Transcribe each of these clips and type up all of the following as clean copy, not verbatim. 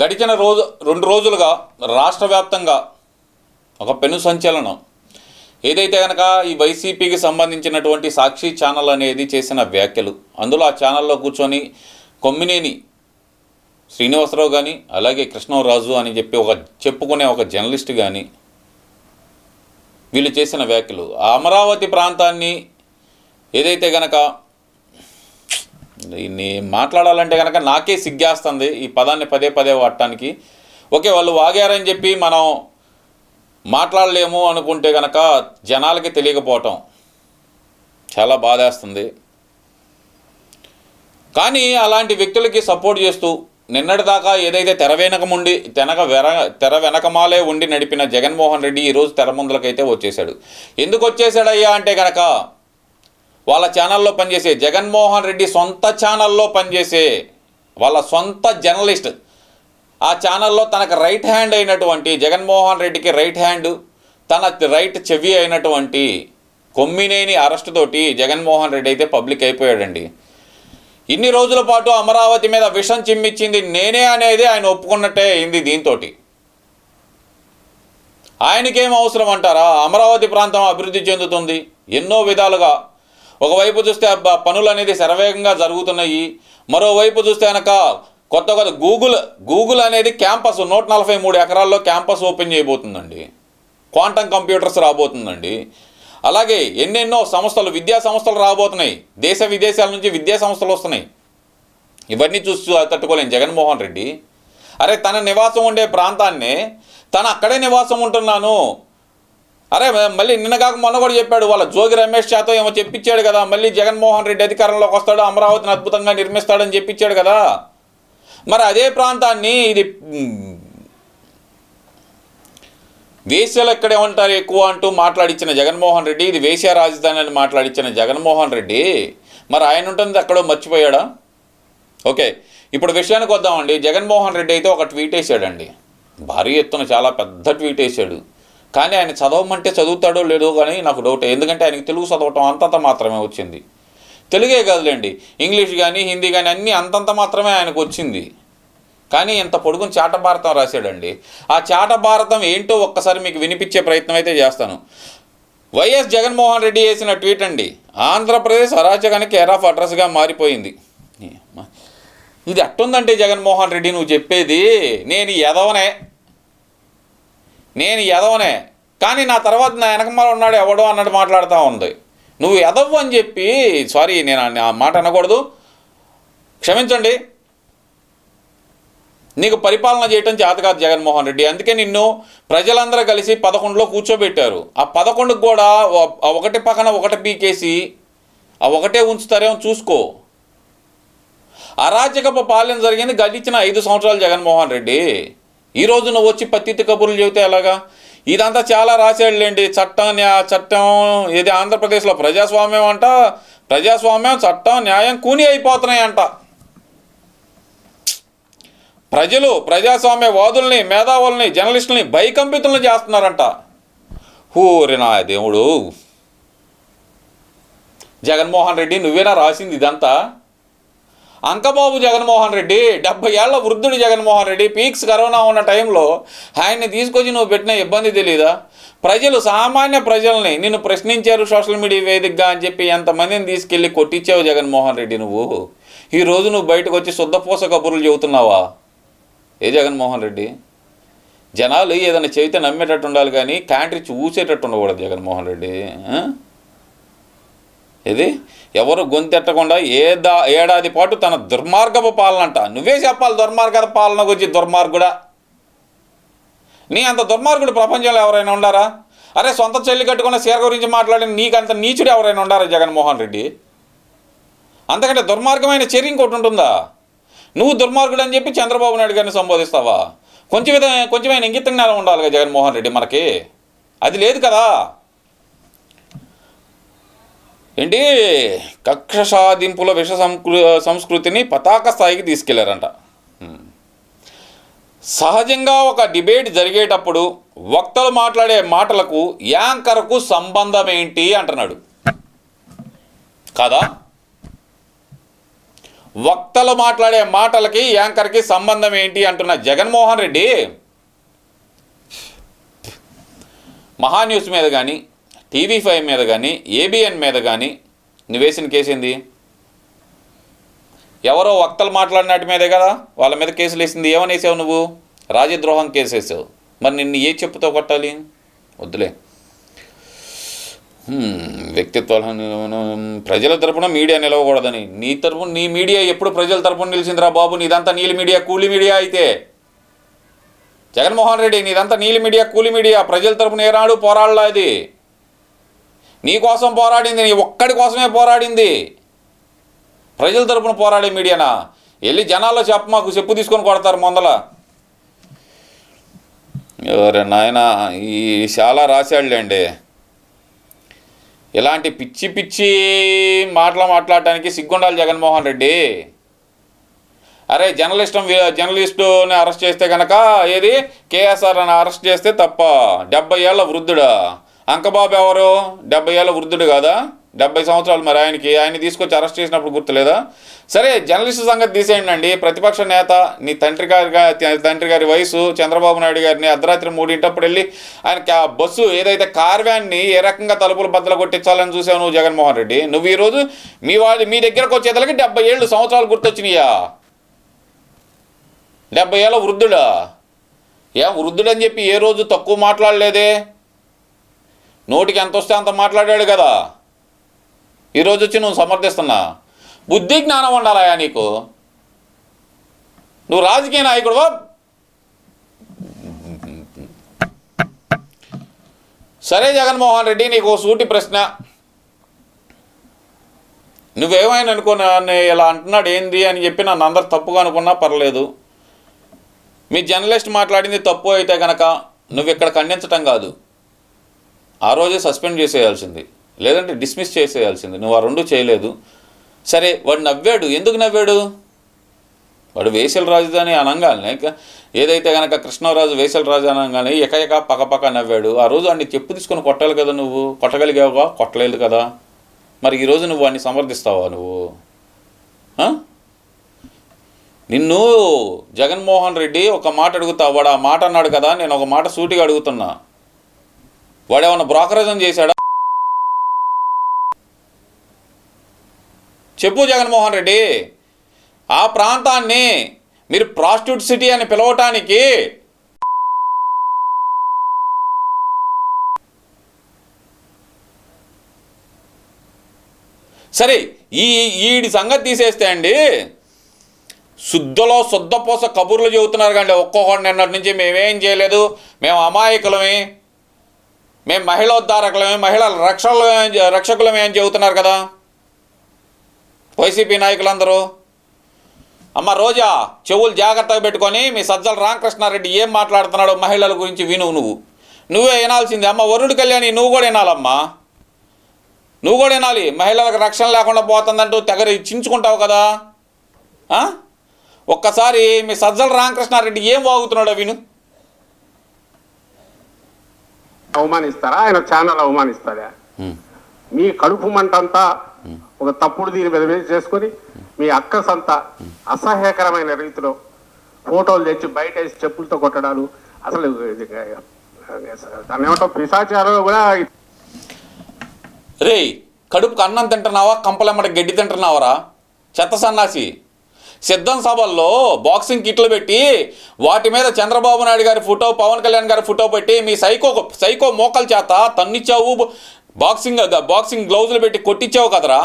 గడిచిన 2 రోజులుగా రాష్ట్ర వ్యాప్తంగా ఒక పెను సంచలనం. ఏదైతే కనుక ఈ వైసీపీకి సంబంధించినటువంటి సాక్షి ఛానల్ అనేది చేసిన వ్యాఖ్యలు, అందులో ఆ ఛానల్లో కూర్చొని కొమ్మినేని శ్రీనివాసరావు కానీ, అలాగే కృష్ణరాజు అని చెప్పుకునే ఒక జర్నలిస్ట్ కానీ వీళ్ళు చేసిన వ్యాఖ్యలు, అమరావతి ప్రాంతాన్ని ఏదైతే కనుక దీన్ని మాట్లాడాలంటే కనుక నాకే సిగ్గేస్తుంది ఈ పదాన్ని పదే వాడటానికి. ఓకే, వాళ్ళు వాగారని చెప్పి మనం మాట్లాడలేము అనుకుంటే కనుక జనాలకి తెలియకపోవటం చాలా బాధేస్తుంది. కానీ అలాంటి వ్యక్తులకి సపోర్ట్ చేస్తూ నిన్నటిదాకా ఏదైతే తెర వెనకమాలే ఉండి నడిపిన జగన్మోహన్ రెడ్డి ఈరోజు తెర ముందులకైతే వచ్చేసాడు. ఎందుకు వచ్చేసాడయ్యా అంటే కనుక వాళ్ళ ఛానల్లో పనిచేసే జగన్మోహన్ రెడ్డి సొంత ఛానల్లో పనిచేసే వాళ్ళ సొంత జర్నలిస్ట్, ఆ ఛానల్లో తనకు రైట్ హ్యాండ్ అయినటువంటి జగన్మోహన్ రెడ్డికి రైట్ హ్యాండ్, తన రైట్ చెవి అయినటువంటి కొమ్మినేని అరెస్ట్ తోటి జగన్మోహన్ రెడ్డి అయితే పబ్లిక్ అయిపోయాడండి. ఇన్ని రోజుల పాటు అమరావతి మీద విషం చిమ్మిచ్చింది నేనే అనేది ఆయన ఒప్పుకున్నట్టే అయింది. దీంతో ఆయనకేం అవసరం అంటారా? అమరావతి ప్రాంతం అభివృద్ధి చెందుతుంది ఎన్నో విధాలుగా. ఒకవైపు చూస్తే పనులు అనేది శరవేగంగా జరుగుతున్నాయి, మరోవైపు చూస్తే కనుక కొత్త గూగుల్ అనేది క్యాంపస్ 143 ఎకరాల్లో క్యాంపస్ ఓపెన్ చేయబోతుందండి. క్వాంటమ్ కంప్యూటర్స్ రాబోతుందండి. అలాగే ఎన్నెన్నో సంస్థలు, విద్యా సంస్థలు రాబోతున్నాయి. దేశ విదేశాల నుంచి విద్యా సంస్థలు వస్తున్నాయి. ఇవన్నీ చూసి తట్టుకోలేని జగన్మోహన్ రెడ్డి అరే తన నివాసం ఉండే ప్రాంతాన్నే తను అక్కడే నివాసం ఉంటున్నాను, అరే మళ్ళీ నిన్నగాక మొన్న కూడా చెప్పాడు, వాళ్ళ జోగి రమేష్ చేత ఏమో చెప్పించాడు కదా, మళ్ళీ జగన్మోహన్ రెడ్డి అధికారంలోకి వస్తాడు, అమరావతిని అద్భుతంగా నిర్మిస్తాడని చెప్పించాడు కదా. మరి అదే ప్రాంతాన్ని ఇది వేశ్యలు ఎక్కడే ఉంటారు ఎక్కువ అంటూ మాట్లాడించిన జగన్మోహన్ రెడ్డి, ఇది వేశ్య రాజధాని అని మాట్లాడించిన జగన్మోహన్ రెడ్డి మరి ఆయన ఉంటుంది అక్కడో మర్చిపోయాడా? ఓకే, ఇప్పుడు విషయానికి వద్దామండి. జగన్మోహన్ రెడ్డి అయితే ఒక ట్వీట్ వేసాడండి, భారీ ఎత్తున చాలా పెద్ద ట్వీట్ వేసాడు. కానీ ఆయన చదవమంటే చదువుతాడో లేదో కానీ నాకు డౌట్. ఎందుకంటే ఆయనకి తెలుగు చదవటం అంతంత మాత్రమే వచ్చింది. తెలుగే కాదులేండి, ఇంగ్లీష్ కానీ హిందీ కానీ అన్నీ అంతంత మాత్రమే ఆయనకు వచ్చింది. కానీ ఇంత పొడుగుని చాట భారతం రాశాడండి. ఆ చాట భారతం ఏంటో ఒక్కసారి మీకు వినిపించే ప్రయత్నం అయితే చేస్తాను. వైఎస్ జగన్మోహన్ రెడ్డి చేసిన ట్వీట్ అండి, ఆంధ్రప్రదేశ్ అరాచకానికి కేర్ ఆఫ్ అడ్రస్గా మారిపోయింది. ఇది అట్టుందంటే జగన్మోహన్ రెడ్డి నువ్వు చెప్పేది, నేను ఎదవనే కానీ నా తర్వాత నా వెనకమాల ఉన్నాడు ఎవడో అన్నట్టు మాట్లాడుతూ ఉంది. నువ్వు ఎదవ్వు అని చెప్పి, సారీ నేను ఆ మాట అనకూడదు, క్షమించండి, నీకు పరిపాలన చేయటం చేత కాదు జగన్మోహన్ రెడ్డి. అందుకే నిన్ను ప్రజలందరూ కలిసి 11లో కూర్చోబెట్టారు. ఆ 11కు కూడా ఒకటి పక్కన ఒకటి పీకేసి ఆ ఒకటే ఉంచుతారేమో చూసుకో. అరాచకపు పాలన జరిగింది గడిచిన 5 సంవత్సరాలు జగన్మోహన్ రెడ్డి. ఈరోజు నువ్వు వచ్చి పత్తిత్తి కబుర్లు చెబితే ఎలాగా? ఇదంతా చాలా రాసేళ్ళండి. చట్టం ఏది ఆంధ్రప్రదేశ్లో ప్రజాస్వామ్యం అంట, ప్రజాస్వామ్యం చట్టం న్యాయం కూని అయిపోతున్నాయంట. ప్రజలు ప్రజాస్వామ్య వాదుల్ని, మేధావుల్ని, జర్నలిస్టుల్ని భయకంపితులను చేస్తున్నారంట. ఊరి నా దేవుడు, జగన్మోహన్ రెడ్డి నువ్వేనా రాసింది ఇదంతా? అంకబాబు జగన్మోహన్ రెడ్డి, 70 ఏళ్ల వృద్ధుడు జగన్మోహన్ రెడ్డి, పీక్స్ కరోనా ఉన్న టైంలో ఆయన్ని తీసుకొచ్చి నువ్వు పెట్టిన ఇబ్బంది తెలీదా? ప్రజలు, సామాన్య ప్రజల్ని నిన్ను ప్రశ్నించారు సోషల్ మీడియా వేదికగా అని చెప్పి ఎంతమందిని తీసుకెళ్ళి కొట్టించావు జగన్మోహన్ రెడ్డి నువ్వు. ఈరోజు నువ్వు బయటకు వచ్చి శుద్ధపూస కబుర్లు చెబుతున్నావా? ఏ జగన్మోహన్ రెడ్డి, జనాలు ఏదైనా చెబితే నమ్మేటట్టు ఉండాలి కానీ క్యాంట్రీ చూసేటట్టు ఉండకూడదు జగన్మోహన్ రెడ్డి. ఇది ఎవరు గొంతెట్టకుండా ఏడాది పాటు తన దుర్మార్గపు పాలన అంట. నువ్వే చెప్పాలి దుర్మార్గ పాలన గురించి. దుర్మార్గుడా, నీ అంత దుర్మార్గుడు ప్రపంచంలో ఎవరైనా ఉండారా? అరే సొంత చెల్లి కట్టుకున్న చీర గురించి మాట్లాడిన నీకంత నీచుడు ఎవరైనా ఉండారా జగన్మోహన్ రెడ్డి? అంతకంటే దుర్మార్గమైన చర్య ఇంకోటి ఉంటుందా? నువ్వు దుర్మార్గుడు అని చెప్పి చంద్రబాబు నాయుడు గారిని సంబోధిస్తావా? కొంచెమైనా ఇంగిత జ్ఞానం ఉండాలి కదా జగన్మోహన్ రెడ్డి, మనకి అది లేదు కదా. ఏంటి కక్ష సాధింపుల విష సంస్కృతిని పతాక స్థాయికి తీసుకెళ్లారంట. సహజంగా ఒక డిబేట్ జరిగేటప్పుడు వక్తలు మాట్లాడే మాటలకు యాంకర్కు సంబంధం ఏంటి అంటున్నాడు కదా. వక్తలు మాట్లాడే మాటలకి యాంకర్కి సంబంధం ఏంటి అంటున్న జగన్మోహన్ రెడ్డి మహాన్యూస్ మీద కానీ, TV5 మీద కానీ, ABN మీద కానీ నువ్వు వేసిన కేసు ఏంది? ఎవరో వక్తలు మాట్లాడినట్టు మీదే కదా వాళ్ళ మీద కేసులు వేసింది. ఏమని వేసావు నువ్వు? రాజద్రోహం కేసు వేసావు. మరి నిన్ను ఏ చెప్పుతో కొట్టాలి? వద్దులే. వ్యక్తిత్వాలు ప్రజల తరపున మీడియా నిలవకూడదని. నీ తరపున నీ మీడియా ఎప్పుడు ప్రజల తరపున నిలిచిందిరా బాబు? నీదంతా నీలి మీడియా, కూలి మీడియా. అయితే జగన్మోహన్ రెడ్డి నీదంతా నీలి మీడియా, కూలి మీడియా. ప్రజల తరపున ఏనాడు పోరాడలా. అది నీ కోసం పోరాడింది, నీ ఒక్కడి కోసమే పోరాడింది. ప్రజల తరపున పోరాడే మీడియానా? వెళ్ళి జనాల్లో మాకు చెప్పు తీసుకొని కొడతారు ముందల. ఎవరే నాయన ఈ చాలా రాశాడులేండి. ఇలాంటి పిచ్చి పిచ్చి మాటలు మాట్లాడటానికి సిగ్గుండాలి జగన్మోహన్ రెడ్డి. అరే జర్నలిస్టుని అరెస్ట్ చేస్తే కనుక ఏది KSR అని అరెస్ట్ చేస్తే తప్ప. 70 ఏళ్ళ వృద్ధుడా? అంకబాబు ఎవరు? 70 ఏళ్ళ వృద్ధుడు కాదా? 70 సంవత్సరాలు. మరి ఆయన తీసుకొచ్చి అరెస్ట్ చేసినప్పుడు గుర్తులేదా? సరే, జర్నలిస్టు సంగతి తీసేయండి. ప్రతిపక్ష నేత నీ తండ్రి గారి వయసు, చంద్రబాబు నాయుడు గారిని అర్ధరాత్రి 3 వెళ్ళి ఆయన బస్సు ఏదైతే కార్ వ్యాన్ని ఏ రకంగా తలుపులు బద్దలు కొట్టించాలని చూసావు నువ్వు జగన్మోహన్ రెడ్డి. నువ్వు ఈరోజు మీ దగ్గరకు వచ్చేతలకి 70 సంవత్సరాలు గుర్తొచ్చినాయా? 70 ఏళ్ళ వృద్ధుడా? వృద్ధుడని చెప్పి ఏ రోజు తక్కువ మాట్లాడలేదే. నోటికి ఎంత వస్తే అంత మాట్లాడాడు కదా. ఈరోజు వచ్చి నువ్వు సమర్థిస్తున్నా. బుద్ధి జ్ఞానం ఉండాలయా నీకు? నువ్వు రాజకీయ నాయకుడువా? సరే జగన్మోహన్ రెడ్డి, నీకు సూటి ప్రశ్న. నువ్వేమైనా అనుకున్నా ఇలా అంటున్నాడు ఏంది అని చెప్పి నన్ను అందరు తప్పుగా అనుకున్నా పర్లేదు. మీ జర్నలిస్ట్ మాట్లాడింది తప్పు అయితే కనుక నువ్వు ఇక్కడ ఖండించటం కాదు, ఆ రోజే సస్పెండ్ చేసేయాల్సింది, లేదంటే డిస్మిస్ చేసేయాల్సింది. నువ్వు ఆ రెండు చేయలేదు. సరే, వాడు నవ్వాడు. ఎందుకు నవ్వాడు? వాడు వేసల రాజధాని అనగానే, ఏదైతే కనుక కృష్ణరాజు వేసల రాజు అనగానే ఎకయక పక్కపక్క నవ్వాడు. ఆ రోజు వాడిని చెప్పు తీసుకొని కొట్టాలి కదా. నువ్వు కొట్టగలిగావుగా? కొట్టలేదు కదా. మరి ఈరోజు నువ్వు వాడిని సమర్థిస్తావా? నువ్వు నిన్ను జగన్మోహన్ రెడ్డి ఒక మాట అడుగుతావు. వాడు ఆ మాట అన్నాడు కదా, నేను ఒక మాట సూటిగా అడుగుతున్నా. వాడేమన్నా బ్రోకరేజం చేశాడా? చెప్పు జగన్మోహన్ రెడ్డి. ఆ ప్రాంతాన్ని మీరు ప్రాస్టిట్యూట్ సిటీ అని పిలవటానికి సరే, ఈడి సంగతి తీసేస్తే అండి, శుద్ధపోస కబుర్లు చెబుతున్నారు కండి ఒక్కొక్కటి. నిన్నటి నుంచి మేమేం చేయలేదు, మేము అమాయకులమే, మేము మహిళోద్ధారకులమే, మహిళల రక్షకులమే అని చెబుతున్నారు కదా వైసీపీ నాయకులందరూ. అమ్మ రోజా, చెవులు జాగ్రత్తగా పెట్టుకొని మీ సజ్జల రామకృష్ణారెడ్డి ఏం మాట్లాడుతున్నాడో మహిళల గురించి నువ్వే వినాల్సిందే. అమ్మ వరుడు కళ్యాణి, నువ్వు కూడా వినాలమ్మా. నువ్వు కూడా వినాలి. మహిళలకు రక్షణ లేకుండా పోతుందంటూ తెగరి చించుకుంటావు కదా. ఒక్కసారి మీ సజ్జల రామకృష్ణారెడ్డి ఏం వాగుతున్నాడో విను. అవమానిస్తారా? ఆయన ఛానల్ అవమానిస్తాడా? మీ కడుపు మంటంతా ఒక తప్పుడు దీని మీద చేసుకొని మీ అక్కసంతా అసహ్యకరమైన రీతిలో ఫోటోలు తెచ్చి బయట వేసి చెప్పులతో కొట్టడాలు, అసలు దాన్ని ఏమంటాం, పిశాచాలు కూడా. రే, కడుపుకు అన్నం తింటున్నావా? కంపలెమ్మట గడ్డి తింటున్నావరా చెత్త సన్నాసి? సిద్ధం సభల్లో బాక్సింగ్ కిట్లు పెట్టి వాటి మీద చంద్రబాబు నాయుడు గారి ఫోటో, పవన్ కళ్యాణ్ గారి ఫోటో పెట్టి మీ సైకో మోకల చేత తన్నిచ్చావు. బాక్సింగ్ గ్లౌజులు పెట్టి కొట్టించావు కదరా.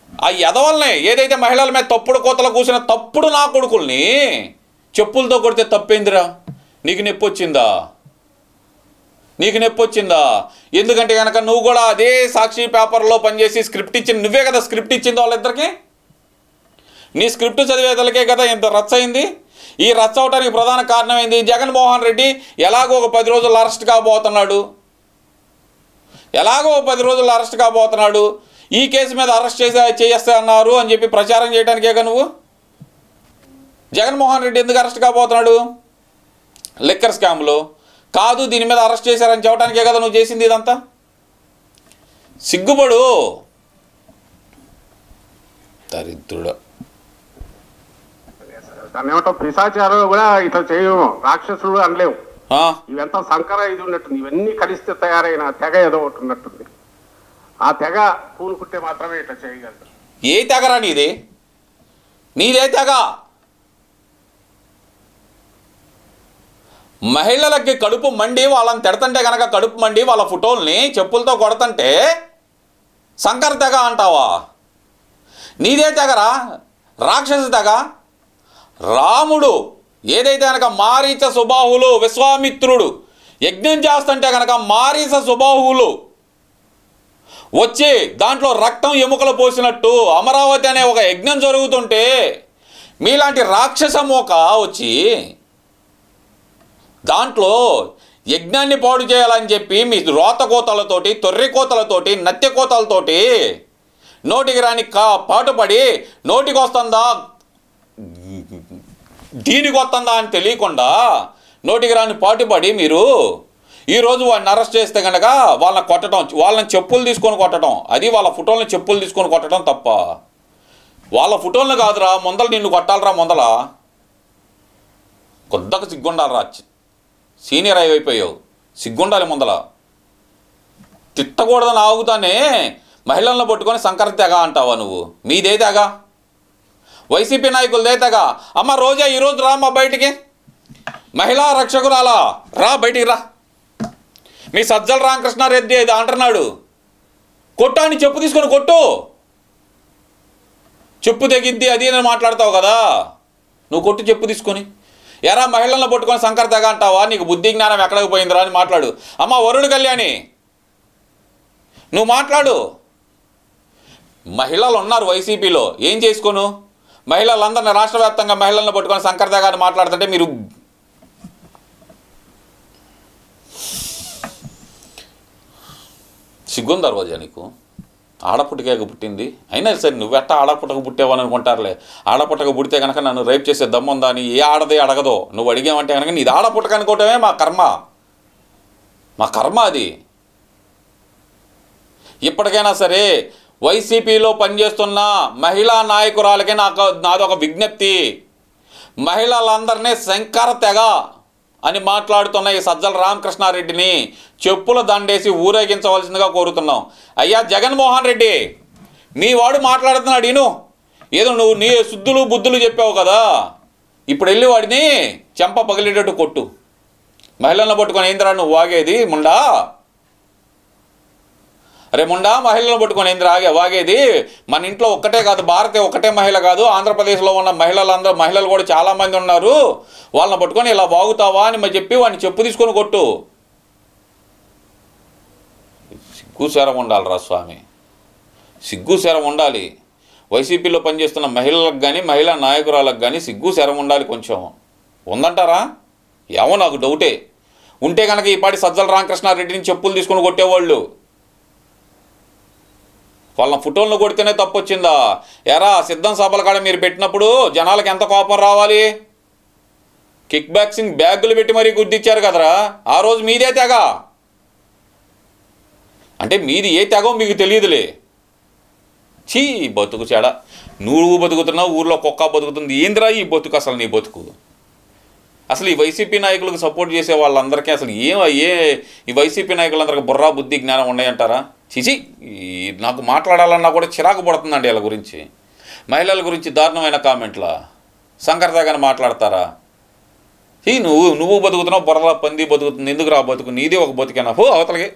ఆ ఎదవల్ని ఏదైతే మహిళల మీద తప్పుడు కోతలు కూసిన తప్పుడు నా కొడుకుల్ని చెప్పులతో కొడితే తప్పేందిరా? నీకు నొప్పి వచ్చిందా? ఎందుకంటే కనుక నువ్వు కూడా అదే సాక్షి పేపర్లో పనిచేసి స్క్రిప్ట్ ఇచ్చింది నువ్వే కదా. స్క్రిప్ట్ ఇచ్చింది వాళ్ళిద్దరికి. నీ స్క్రిప్ట్ చదివేతలకే కదా ఇంత రచ్చ అయింది. ఈ రచ్చ అవడానికి ప్రధాన కారణం ఏంది? జగన్మోహన్ రెడ్డి ఎలాగో ఒక 10 రోజులు అరెస్ట్ కాబోతున్నాడు. ఈ కేసు మీద అరెస్ట్ చేస్తే అన్నారు అని చెప్పి ప్రచారం చేయడానికేగా నువ్వు. జగన్మోహన్ రెడ్డి ఎందుకు అరెస్ట్ కాబోతున్నాడు? లిక్కర్ స్కామ్లో కాదు, దీని మీద అరెస్ట్ చేశారని చెప్పడానికే కదా నువ్వు చేసింది ఇదంతా. సిగ్గుపడు. దరిద్రుడు. దాన్ని ఏమంటాం, పిశాచాలు కూడా ఇట్లా చేయము, రాక్షసులు అనలేము. ఆ, ఇవంతా సంకర ఇది ఉన్నట్టుంది, ఇవన్నీ కలిస్తే తయారైన తెగ ఏదో ఒకటి ఉన్నట్టుంది. ఆ తెగ పూనుకుంటే మాత్రమే ఇట్లా చేయగలరు. ఏ తెగరా నీది? నీదే తెగ. మహిళలకి కడుపు మండి వాళ్ళని తిడతంటే కనుక కడుపు మండి వాళ్ళ ఫోటోల్ని చెప్పులతో కొడతంటే శంకర్ తెగ అంటావా? నీదే తెగరా, రాక్షస తెగ. రాముడు ఏదైతే కనుక మారీచ సుబాహులు, విశ్వామిత్రుడు యజ్ఞం చేస్తుంటే కనుక మారీచ సుబాహువులు వచ్చి దాంట్లో రక్తం ఎముకలు పోసినట్టు అమరావతి అనే ఒక యజ్ఞం జరుగుతుంటే మీలాంటి రాక్షస మోక వచ్చి దాంట్లో యజ్ఞాన్ని పాడు చేయాలని చెప్పి మీ రోత కోతలతోటి, తొర్రి కోతలతోటి, నత్య కోతలతోటి నోటికి రాని పాటుపడి నోటికి వస్తుందా దీనికి వస్తుందా అని తెలియకుండా నోటికి రాని పాటుపడి మీరు ఈరోజు వాడిని అరెస్ట్ చేస్తే కనుక వాళ్ళని కొట్టడం, వాళ్ళని చెప్పులు తీసుకొని కొట్టడం, అది వాళ్ళ ఫోటోలను చెప్పులు తీసుకొని కొట్టడం తప్ప. వాళ్ళ ఫోటోలను కాదురా, ముందల నిన్ను కొట్టాలరా. ముందల కొద్దకు సిగ్గుండాలరా, సీనియర్ అయిపోయావు, సిగ్గుండాలి. ముందల తిట్టకూడదని ఆగుతానే మహిళలను పట్టుకొని శంకర్ తెగ అంటావా నువ్వు? మీదే తెగ, వైసీపీ నాయకులదే తెగ. అమ్మ రోజా ఈరోజు రా మా బయటికి, మహిళా రక్షకురాలా రా, బయటికి రా. మీ సజ్జల రామకృష్ణారెడ్డి ఇది అంటున్నాడు, కొట్టు అని చెప్పు తీసుకొని కొట్టు, చెప్పు తెగిద్ది అది అని మాట్లాడతావు కదా, నువ్వు కొట్టు చెప్పు తీసుకొని. ఎరా మహిళలను పట్టుకొని శంకర్ తెగ అంటావా? నీకు బుద్ధి జ్ఞానం ఎక్కడికి పోయిందిరా అని మాట్లాడు. అమ్మ వరుడు కళ్యాణి నువ్వు మాట్లాడు. మహిళలు ఉన్నారు వైసీపీలో, ఏం చేసుకోను? మహిళలందరినీ రాష్ట్ర వ్యాప్తంగా మహిళలను పట్టుకొని శంకర్ తెగ అని మాట్లాడుతుంటే మీరు సిగ్గుందా రోజా నీకు? ఆడపుట్టకేక పుట్టింది అయినా సరే నువ్వెట్టా ఆడపుట్టకు పుట్టావని అనుకుంటారులే. ఆడపుట్టకు పుడితే కనుక నన్ను రేప్ చేసే దమ్ముందా అని ఏ ఆడదే అడగదో. నువ్వు అడిగావంటే కనుక నీది ఆడపుట్టక అనుకోవటమే మా కర్మ, మా కర్మ అది. ఇప్పటికైనా సరే వైసీపీలో పనిచేస్తున్న మహిళా నాయకురాలకి నాదొక విజ్ఞప్తి, మహిళలందరినీ శంకర తెగ అని మాట్లాడుతున్న ఈ సజ్జల రామకృష్ణారెడ్డిని చెప్పుల దండేసి ఊరేగించవలసిందిగా కోరుతున్నాం. అయ్యా జగన్మోహన్ రెడ్డి, మీ వాడు మాట్లాడుతున్నాడు ఈను, ఏదో నువ్వు నీ శుద్ధులు బుద్ధులు చెప్పావు కదా, ఇప్పుడు వెళ్ళి వాడిని చెంప పగిలేటట్టు కొట్టు. మహిళలను పట్టుకొని ఏందిరా నువ్వు వాగేది ముండా? అరే ముండా, మహిళలను పట్టుకొని ఏందిరా వాగేది? మన ఇంట్లో ఒక్కటే కాదు, భారతి ఒక్కటే మహిళ కాదు, ఆంధ్రప్రదేశ్లో ఉన్న మహిళలు కూడా చాలామంది ఉన్నారు, వాళ్ళని పట్టుకొని ఇలా వాగుతావా అని చెప్పి వాడిని చెప్పు తీసుకొని కొట్టు. సిగ్గు శరం ఉండాలిరా స్వామి, సిగ్గు శరం ఉండాలి. వైసీపీలో పనిచేస్తున్న మహిళలకు కానీ మహిళా నాయకురాలకు కానీ సిగ్గు శరం ఉండాలి. కొంచెం ఉందంటారా? ఏమో నాకు డౌటే. ఉంటే కనుక ఈ పాటి సజ్జల రామకృష్ణారెడ్డిని చెప్పులు తీసుకొని కొట్టేవాళ్ళు. వాళ్ళ ఫోటోలను కొడితేనే తప్పు వచ్చిందా? ఎరా సిద్ధం సభల కాడ మీరు పెట్టినప్పుడు జనాలకు ఎంత కోపం రావాలి? కిక్ బాక్సింగ్ బ్యాగులు పెట్టి మరీ గుర్తిచ్చారు కదరా, ఆ రోజు మీదే తెగ. అంటే మీది ఏ తెగో మీకు తెలియదులే. చీ బతుకు చెడ, నువ్వు బతుకుతున్నావు, ఊర్లో కుక్క బతుకుతుంది, ఏందిరా ఈ బతుకు? అసలు నీ బతుకు అసలు ఈ వైసీపీ నాయకులకు సపోర్ట్ చేసే వాళ్ళందరికీ అసలు ఈ వైసీపీ నాయకులందరికీ బుర్రా బుద్ధి జ్ఞానం ఉన్నాయంటారా? చిచి, నాకు మాట్లాడాలన్నా కూడా చిరాకు పడుతుందండి వీళ్ళ గురించి. మహిళల గురించి దారుణమైన కామెంట్లా శంకర్ తెగ అని మాట్లాడతారా? నువ్వు బతుకుతున్నావు, బుర్రలా పంది బతుకుతుంది, ఎందుకు రా బతుకు? నీదే ఒక బతుకేనా? అవతలకి